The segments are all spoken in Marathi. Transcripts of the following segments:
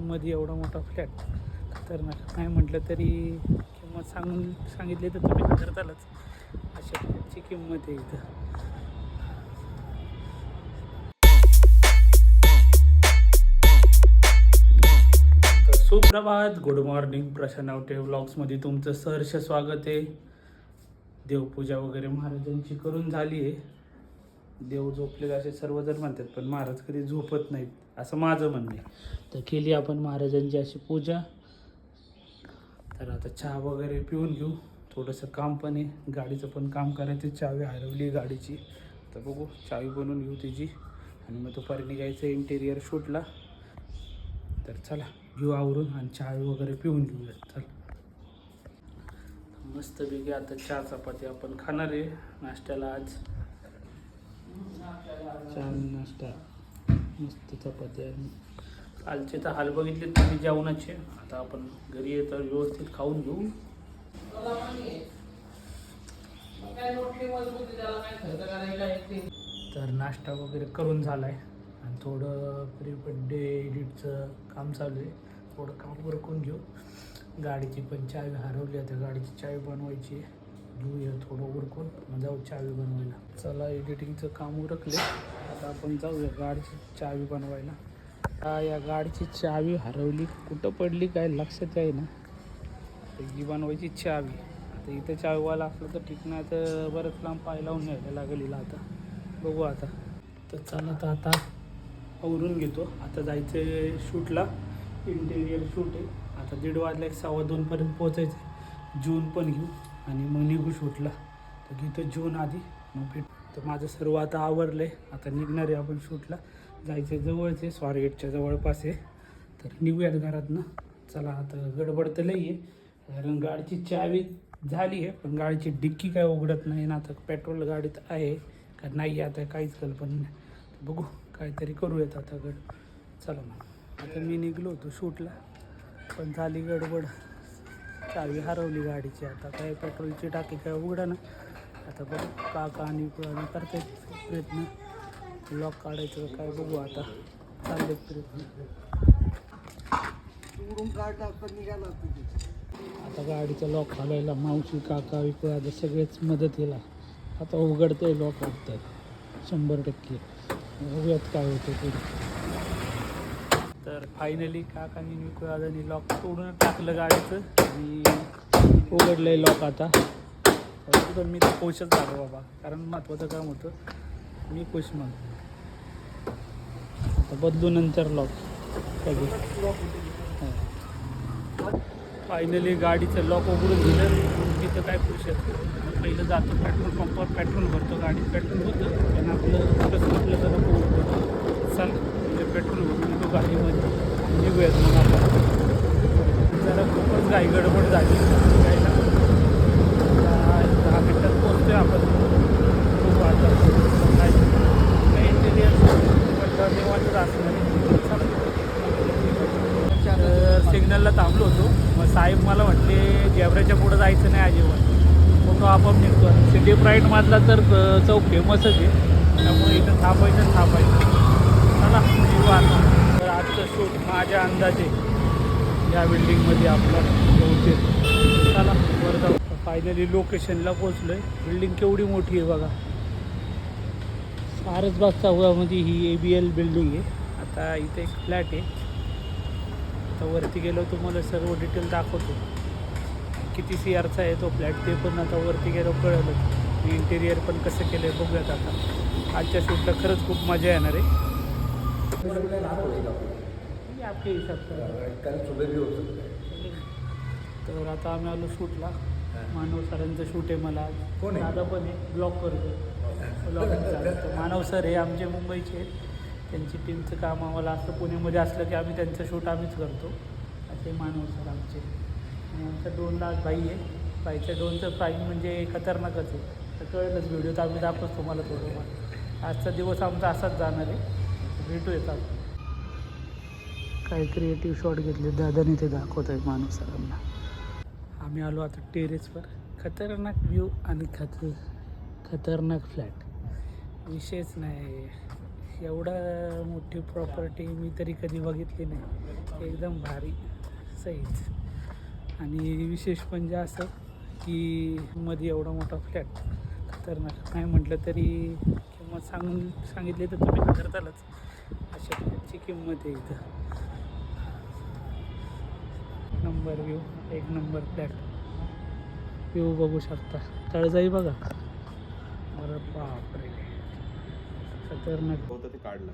सिटीमध्ये एवढा मोठा फ्लॅट खतरनाक नाही म्हटलं तरी किंमत सांगितली तर तुम्ही करतालच. अशा फ्लॅटची किंमत आहे इथं. सुप्रभात, गुड मॉर्निंग. प्रशांत आवटे व्लॉग्समध्ये तुमचं सहर्ष स्वागत आहे. देवपूजा वगैरे महाराजांची करून झाली आहे. देव झोपलेले असे सर्वजण म्हणतात, पण महाराज कधी झोपत नाहीत असं माझं म्हणणं आहे. तर केली आपण महाराजांची अशी पूजा. तर आता चहा वगैरे पिऊन घेऊ. थोडंसं काम पण आहे, गाडीचं पण काम करायचं. चावी हरवली गाडीची, तर बघू चावी बनवून घेऊ तिची आणि मग दुपारी निघायचं इंटेरियर शूटला. तर चला घेऊ आवरून आणि चहा वगैरे पिऊन घेऊया. चल मस्तपैकी आता चहा चपाती आपण खाणार आहे नाश्त्याला. आज चहा नाश्ता मस्त चपाती आणि कालचे तर हाल बघितले तुम्ही जेवणाचे. आता आपण घरी येतो व्यवस्थित खाऊन घेऊ. तर नाश्ता वगैरे करून झालाय आणि थोडं प्री बर्थडे एडिटचं काम चालू आहे. थोडं काम उरकून घेऊ. गाडीची पण चावी हरवली, आता गाडीची चावी बनवायची आहे. घेऊया थोडं उरकून, मग जाऊ चावी बनवायला. चला एडिटिंगचं काम उरकले, आता आपण जाऊया गाडीची चावी बनवायला. या गाडीची चावी हरवली, कुठं पडली काय लक्षात आहे ना. ही बनवायची चावी. आता इथं चावीवाला असलं तर ठीक नाही, तर बरंच लांब पाय लावून न्यायला लागेल हिला. आता बघू आता. तर चला तर आता आवरून घेतो. आता जायचं आहे शूटला, इंटेरियर शूट आहे. आता 1:30 वाजला, 1:15पर्यंत पोचायचं आहे. जून पण घेऊ आणि मग निघू शूटला. तर घेतो जून आधी, मग भेट. तर माझं सर्व आता आवरलं आहे. आता निघणार आहे आपण शूटला. जायचं आहे जवळच आहे, स्वारगेटच्या जवळपास आहे. तर निघूयात घरातनं. चला आता गडबड तर लई आहे, कारण गाडीची चावी झाली आहे पण गाडीची डिक्की काय उघडत नाही ना. आता पेट्रोल गाडीत आहे का नाही आता काहीच कल्पना नाही. बघू काहीतरी करूयात आता चला मग. आता मी निघलो होतो शूटला, पण झाली गडबड. चावी हरवली गाडीची. आता काय पेट्रोलची टाकी काय उघडा ना. आता बघू काका आणि करतायत प्रयत्न लॉक काढायचं काय, बघू आता चालले प्रयत्न. आता गाडीचा लॉक घालायला मावशी काका विकू आता सगळेच मदत येईल. आता उघडतंय लॉक वाटतं 100%. बघूयात काय होतं ते. तर फायनली काकांनी विकू दादानी लॉक तोडून टाकलं गाडीचं आणि उघडलंय लॉक. आता तर मी तर खुशच झालो बाबा, कारण महत्त्वाचं काम होतं. मी खुश मग. आता बदलू नंतर लॉक फायनली गाडीचं लॉक उघडून दिलं. मी तर काय खुश आहे. पहिलं जातो पेट्रोल पंपावर, पेट्रोल भरतो. गाडीत पेट्रोल होतं पण आपलं कसं आपलं जरा होतं. चल म्हणजे पेट्रोल भरून येतो गाडीमध्ये, निघूयात मग आपण. जरा खूपच घाई गडबड झाली यायला. 10 मिनटात पोचतोय आपण. खूप आता काय इंटेरियर पण देवाचंच असणार आहे. सिग्नलला थांबलो होतो, मग साहेब मला म्हटले गॅबऱ्याच्या पुढं जायचं नाही अजिबात, फोटो आपोआप निघतो. सिटी प्राईडमधला तर चौक फेमसच आहे, त्यामुळे इथं थांबायचं. चला निघू आता. तर आजचं शूट माझ्या अंदाजे या बिल्डिंगमध्ये आपलं पोहोचेल. चला बरं जाऊ. फायनली लोकेशनला पोचलो आहे. बिल्डिंग केवढी मोठी आहे बघा. सारसबाग चौकामध्ये ही ABL बिल्डिंग आहे. आता इथे एक फ्लॅट आहे. आता वरती गेलो तुम्हाला सर्व डिटेल दाखवतो. किती CRचा आहे तो फ्लॅट ते पण आता वरती गेलो कळलं. इंटेरियर पण कसं केलं आहे बघूयात आता. आजच्या शूटला खरंच खूप मजा येणार आहे. आपके हिसाब तर आता आम्ही आलो शूटला. मानव सरांचं शूट आहे. मला दादा पण आहे, ब्लॉग करतो. ब्लॉगिंग मानव सर हे आमचे मुंबईचे. त्यांची टीमचं काम आम्हाला असं पुण्यामध्ये असलं की आम्ही त्यांचं शूट आम्हीच करतो. असे मानव सर आमचे. आणि आमच्या 2 लाख बाई आहे. बाईच्या 2चं प्राईम म्हणजे खतरनाकच आहे. तर कळलंच व्हिडिओ तर आम्ही दाखवतो तुम्हाला थोडंफार. आजचा दिवस आमचा असाच जाणार आहे. भेटू येतात. काय क्रिएटिव्ह शॉट घेतले दादाने ते दाखवत आहे मानव सरांना. आम्ही आलो आता टेरेसवर. खतरनाक व्ह्यू आणि खतरनाक फ्लॅट. विषयच नाही. एवढा मोठी प्रॉपर्टी मी तरी कधी बघितली नाही. एकदम भारी सहीच. आणि विशेष म्हणजे असं की मध्ये एवढा मोठा फ्लॅट खतरनाक नाही म्हटलं तरी किंमत सांगितली तर तुम्ही घाबरतालच. अशा फ्लॅटची किंमत आहे इथं. नंबर व्ह्यू, एक नंबर फ्लॅट. व्ह्यू बघू शकता, तळजाई बघा. बरं बापरे, खतरनाक होतं ते काढलं.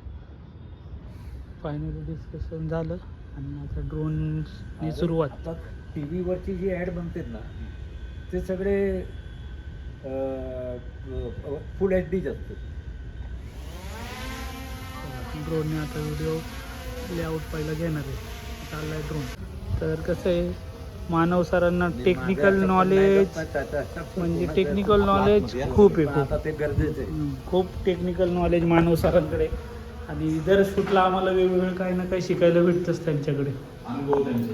फायनली डिस्कशन झालं आणि आता ड्रोननी सुरुवात. आता टी व्हीवरची जी ॲड बनतात ना ते सगळे फुल HD असतात. ड्रोनने आता व्हिडिओ लेआउट पहिला घेणार आहे. चाललाय ड्रोन. तर कसं आहे, मानव सरांना टेक्निकल नॉलेज म्हणजे टेक्निकल नॉलेज खूप आहे. आता ते गरजेचं आहे. खूप टेक्निकल नॉलेज मानव सरांकडे. आणि दर शूटला आम्हाला वेगवेगळं काही ना काही शिकायला भेटतंच त्यांच्याकडे.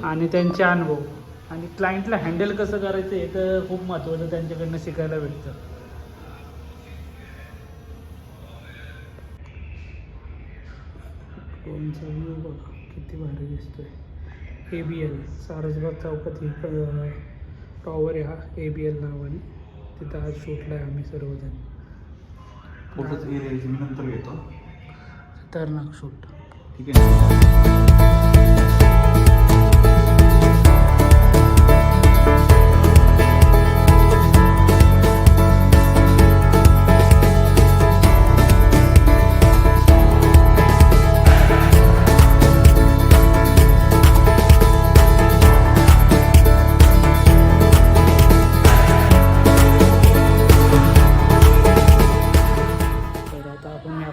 आणि त्यांचे अनुभव आणि क्लायंटला हँडल कसं करायचं हे तर खूप महत्त्वाचं त्यांच्याकडनं शिकायला भेटतं. ड्रोनचा व्ह्यू बघा किती भारी दिसतोय. ABL सारसबाग चौकात ही टॉवर आहे हा, ABL नावाने. तिथं आज शूटला आहे आम्ही सर्वजण. फोटोच एरियाची मी नंतर घेतो. खतरनाक शूट. ठीक आहे.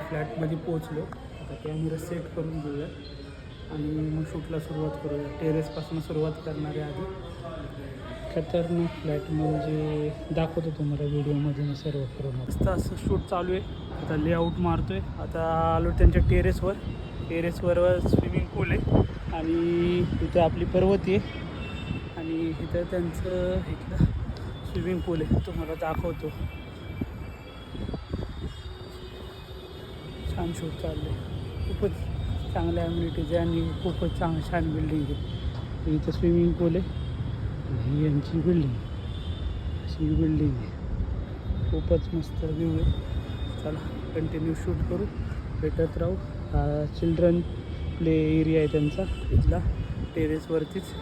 फ्लॅटमध्ये पोहोचलो. आता कॅमेरा सेट करून घेऊया आणि मग शूटला सुरुवात करूया. टेरेसपासून सुरुवात करणार आहे आधी. खतरनाक फ्लॅट म्हणजे दाखवतो तुम्हाला व्हिडिओमध्ये मी सर्व करून. मस्त असं शूट चालू आहे. आता लेआउट मारतो आहे. आता आलो त्यांच्या टेरेसवर. टेरेसवर स्विमिंग पूल आहे आणि इथं आपली पर्वती आहे आणि इथं त्यांचं इथलं स्विमिंग पूल आहे. तुम्हाला दाखवतो. छान शूट चाललं आहे. खूपच चांगल्या ॲम्युनिटीज आहे आणि खूपच छान बिल्डिंग आहे. इथं स्विमिंग पूल आहे आणि यांची बिल्डिंग, अशी बिल्डिंग आहे. खूपच मस्त व्ह्यू आहे. चला कंटिन्यू शूट करू, भेटत राहू. हा चिल्ड्रन प्ले एरिया आहे त्यांचा इथला, टेरेसवरतीच.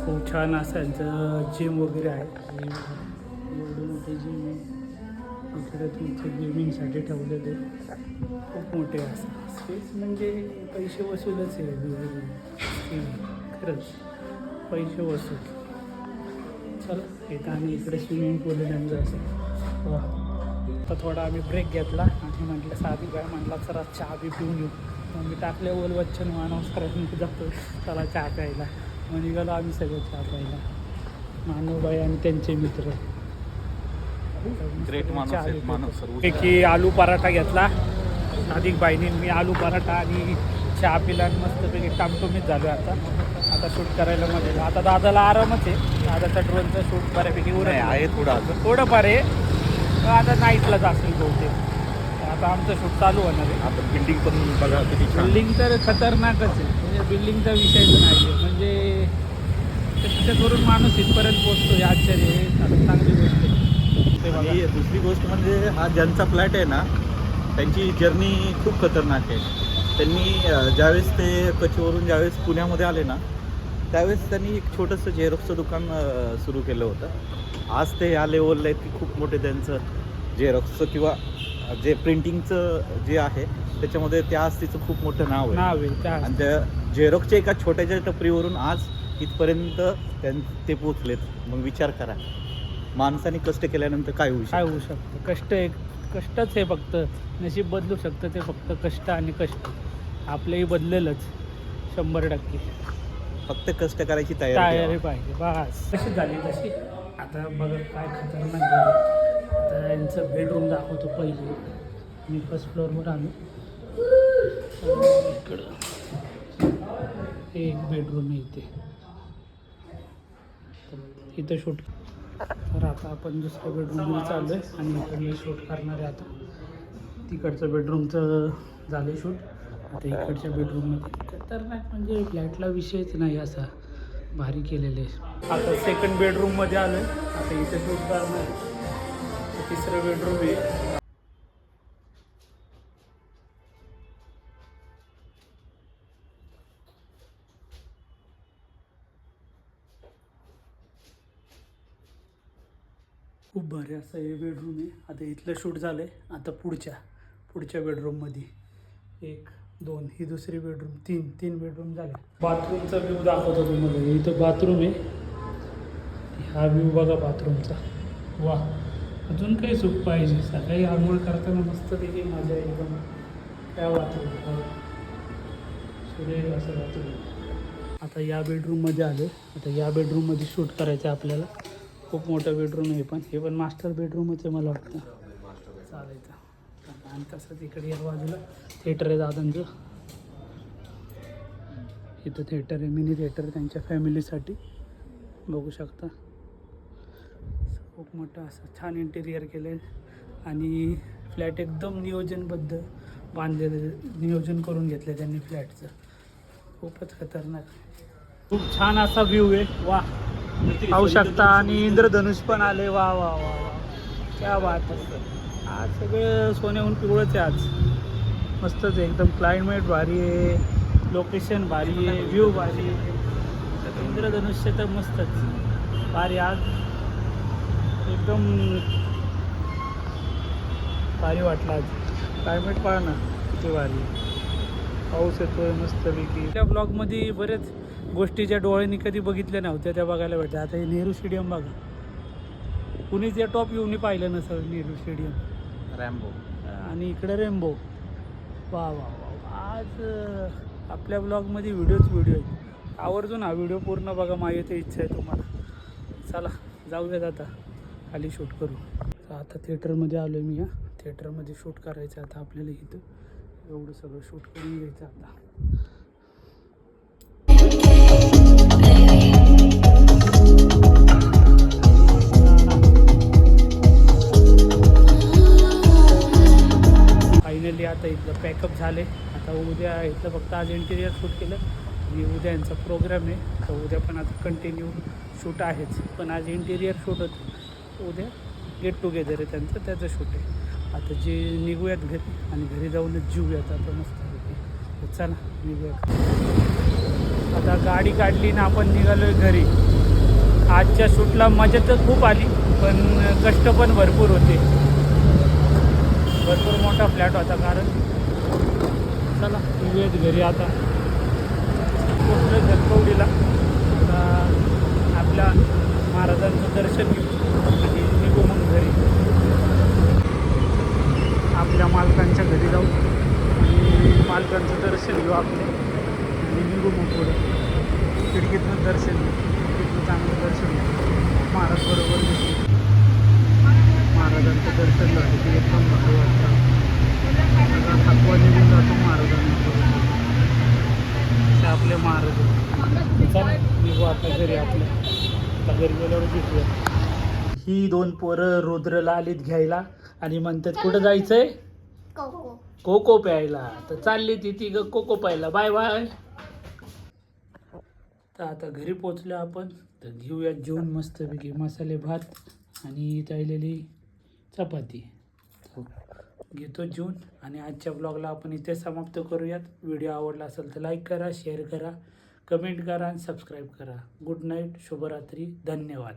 खूप छान असं यांचं जिम वगैरे आहे. एवढं मोठे जिम आहे. इकडे तुमचं गेमिंगसाठी ठेवलेले खूप मोठे असं स्पेस. म्हणजे पैसे वसूलच आहे. खरंच पैसे वसूल. चला इथं आणि इकडे स्विमिंग पूल आहे त्यांचं असं. वा, आता थोडा आम्ही ब्रेक घेतला आणि म्हटलं साधी काय म्हटला चला चहा बी पिऊन येऊ. मग मी टाकले वचन मानव सरांनी जातो चला चहा प्यायला. मग निघालो आम्ही सगळं चहा प्यायला. मानवबाई आणि त्यांचे मित्र. ग्रेट माणूस. पैकी आलू पराठा घेतला अधिक बाईने. मी आलू पराठा आणि चहा पिला आणि मस्तपैकी टामटुमीच झालो. आता शूट करायला मध्ये. आता दादाला आरामच आहे. दादाचा ड्रोनचा शूट बऱ्यापैकी उरत आहे थोडंफार आहे. आता नाईटलाच असेल बहुतेक. आता आमचं शूट चालू होणार आहे. आता बिल्डिंग पण बघा किती छान. बिल्डिंग तर खतरनाकच आहे. म्हणजे बिल्डिंगचा विषयच नाही आहे. म्हणजे कष्ट करून माणूस इथपर्यंत पोचतो. हे आश्चर्य आहे. आता चांगली गोष्ट आहे. आणि दुसरी गोष्ट म्हणजे हा ज्यांचा फ्लॅट आहे ना त्यांची जर्नी खूप खतरनाक आहे. त्यांनी ज्यावेळेस ते कचवरून ज्यावेळेस पुण्यामध्ये आले ना त्यावेळेस त्यांनी एक छोटंसं झेरॉक्सचं दुकान सुरू केलं होतं. आज ते या लेवलला आहेत की खूप मोठे त्यांचं झेरॉक्सचं किंवा जे प्रिंटिंगचं जे आहे त्याच्यामध्ये त्या तिचं खूप मोठं नाव आहे. आणि त्या झेरॉक्सच्या एका छोट्याच्या टपरीवरून आज इथपर्यंत ते पोचलेत. मग विचार करा माणसाने कष्ट केल्यानंतर काय होऊ शकतं. कष्टच आहे फक्त. नशीब बदलू शकतं ते फक्त कष्ट आणि कष्ट. आपलंही बदलेलच 100%. फक्त कष्ट करायची तयारी पाहिजे बस. कशी झाली तशी. आता बघा काय खतरनाक झालं. आता यांचं बेडरूम दाखवतो पहिले. मी फर्स्ट फ्लोअरवर आलो. इकडं एक बेडरूम आहे इथं शूट. तर आता आपण दुसऱ्या बेडरूममध्ये चाललो आहे आणि इकडे शूट करणार आहे. आता तिकडचं बेडरूमचं झालं शूट. आता इकडच्या बेडरूममध्ये खतरनाक म्हणजे फ्लॅटला विषयच नाही असा भारी केलेले. आता सेकंड बेडरूममध्ये आलो आहे. आता इथे शूट करणार. तिसरं बेडरूम आहे. खूप भारी असं हे बेडरूम आहे. आता इथलं शूट झालं आहे. आता पुढच्या बेडरूममध्ये 1 2 ही दुसरी बेडरूम, 3 बेडरूम झाले. बाथरूमचा व्ह्यू दाखवतो तुम्हाला. इथं बाथरूम आहे. हा व्ह्यू बघा बाथरूमचा. वा, अजून काही सुख पाहिजे. सकाळी आंघोळ करताना मस्त त्याची मजा एकदम. त्या बाथरूम सुरेख असं बाथरूम. आता या बेडरूममध्ये आलो. आता या बेडरूममध्ये शूट करायचं आहे आपल्याला. खूप मोठं बेडरूम आहे. हे पण मास्टर बेडरूमच आहे मला वाटतं. चालायचं. आणि तसंच इकडे या बाजूला थिएटर आहे दादांचं. इथं थिएटर आहे, मिनी थिएटर त्यांच्या फॅमिलीसाठी. बघू शकता. खूप मोठं असं छान इंटेरियर केलं आहे. आणि फ्लॅट एकदम नियोजनबद्ध बांधलेलं, नियोजन करून घेतलं त्यांनी फ्लॅटचं. खूपच खतरनाक. खूप छान असा व्ह्यू आहे. वा, पाहू शकता. आणि इंद्रधनुष पण आले. वा वा वा वा, क्या बात आहे. आज सगळं सोन्याहून पिवळंच आहे आज. मस्तच आहे एकदम. क्लायमेट भारी आहे, लोकेशन भारी आहे, व्ह्यू भारी आहे. इंद्रधनुष्य तर मस्तच भारी. आज एकदम भारी वाटलं. आज क्लायमेट पहा ना किती भारी आहे. पाऊस येतोय मस्तपैकी. त्या ब्लॉगमध्ये बरेच गोष्टी ज्या डोळ्यांनी कधी बघितल्या नव्हत्या त्या बघायला भेटतात. आता हे नेहरू स्टेडियम बघा. कुणीच या टॉप व्ह्यूनी पाहिलं नसेल नेहरू स्टेडियम. रॅम्बो. आणि इकडे रेम्बो. वा वा वा. आज आपल्या ब्लॉगमध्ये व्हिडिओ आहेत. आवर्जून हा व्हिडिओ पूर्ण बघा. माझी तर इच्छा आहे तुम्हाला. चला जाऊयात आता खाली शूट करू. आता थिएटरमध्ये आलो आहे मी. या थिएटरमध्ये शूट करायचं आता आपल्याला. इथं एवढं सगळं शूट करून घ्यायचं आता. फायनली आता इथलं पॅकअप झाले. आता उद्या इथलं फक्त आज इंटेरियर शूट केलं आणि उद्या यांचा प्रोग्राम आहे. तर उद्या पण आता कंटिन्यू शूट आहेच. पण आज इंटेरियर शूट होतं. उद्या गेट टुगेदर आहे त्यांचं, त्याचं शूट आहे. आता जे निघूयात घरी आणि घरी जाऊनच जीवूयात आता मस्त. चला निघूयात. आता गाडी काढली ना आपण निघालो आहे घरी. आजच्या शूटला मजा तर खूप आली, पण कष्ट पण भरपूर होते. भरपूर मोठा फ्लॅट होता. कारण चला निघूयात घरी आता. पोचलो जलकवडीला. आता आपल्या महाराजांचं दर्शन घेऊ आणि निघू मग घरी. आपल्या मालकांच्या घरी जाऊ आणि मालकांचं दर्शन घेऊ आपले आणि निघू मग पुढं. खिडकीतनं दर्शन घेऊ. खिडकीतनं चांगलं दर्शन घेऊ. महाराज बरोबर घेऊ. महाराजांचं दर्शन झालं की एकदम भारी वाटतं. सगळा थकवा निघून जातो महाराजांना. असे आपले महाराज. चला निघू आपल्या घरी. आपल्या घरी गेल्यावर भेटूया. ही 2 पोरं रुद्रला आलीत घ्यायला आणि म्हणतात कुठं जायचंय? कोको प्यायला. तर चालली ती तिघं कोको प्यायला. Bye bye. तर आता घरी पोचलो आपण. तर घेऊयात जेवण मस्तपैकी. मसाले भात आणि तळलेली चपाती. घेतो जेवून आणि आजच्या ब्लॉगला आपण इथे समाप्त करूयात. व्हिडिओ आवडला असेल तर लाईक करा, शेअर करा, कमेंट करा आणि सबस्क्राईब करा. गुड नाईट, शुभरात्री, धन्यवाद.